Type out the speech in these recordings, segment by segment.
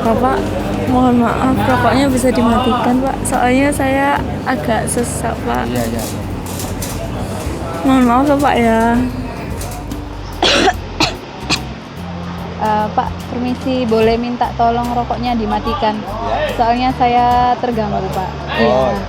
Bapak, mohon maaf, rokoknya bisa dimatikan, Pak. Soalnya saya agak sesak, Pak. Iya, iya. Mohon maaf ya, Pak ya. Pak, permisi, boleh minta tolong rokoknya dimatikan. Ya. Soalnya saya terganggu, Pak. Oh, iya.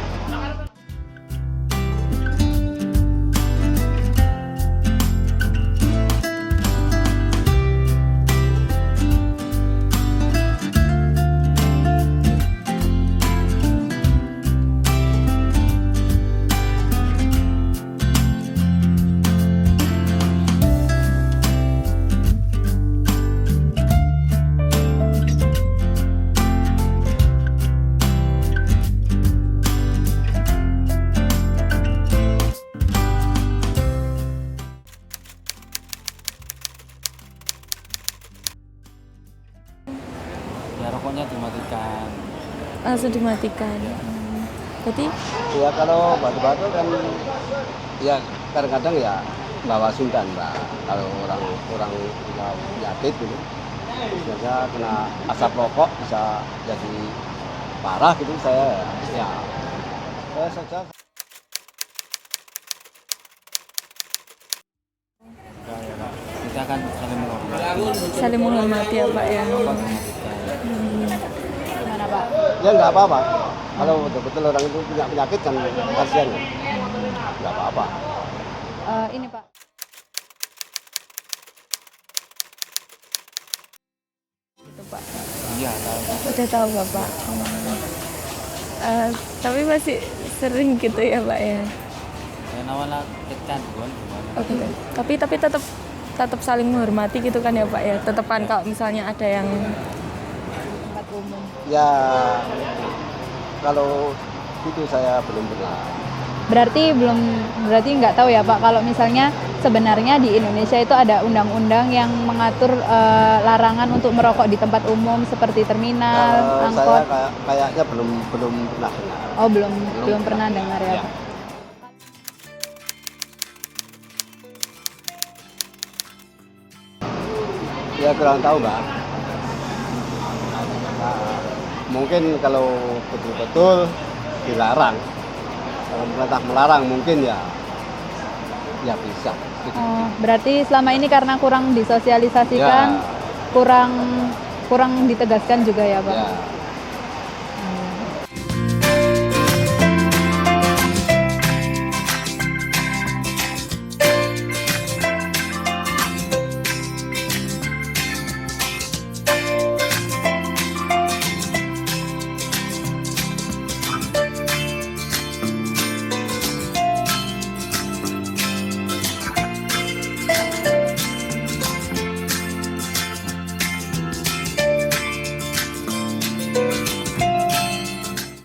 Ya, rokoknya dimatikan. Langsung dimatikan. Berarti Ya kalau batu-batu kan ya kadang-kadang ya bawa suntan, Mbak. Kalau orang penyakit gitu, biasanya kena asap rokok bisa jadi parah gitu. Saya saja. Kita kan saling menghormati. saling menghormati ya, Pak ya. Gimana, Pak? Ya nggak apa-apa. Kalau betul-betul orang itu punya penyakit kan kasihan ya. Nggak apa-apa. Ini, Pak. Itu, Pak. Iya, tahu. Udah tahu, Bapak. Tapi masih sering gitu ya, Pak ya. Ya nawala kecan bukan. Oke. Tapi tetap saling menghormati gitu kan ya, Pak ya. Tetepan kalau misalnya ada yang Tempat umum. Ya kalau itu saya belum pernah. Berarti nggak tahu ya, Pak, kalau misalnya sebenarnya di Indonesia itu ada undang-undang yang mengatur larangan untuk merokok di tempat umum seperti terminal, Saya angkot. kayaknya belum pernah dengar. Oh, belum pernah dengar ya, Ya. Pak. Ya kurang tahu, Mbak. Nah, mungkin kalau betul-betul dilarang, kalau pemerintah melarang mungkin ya bisa. Oh, berarti selama ini karena kurang disosialisasikan, Ya. kurang ditegaskan juga ya, Pak. Ya.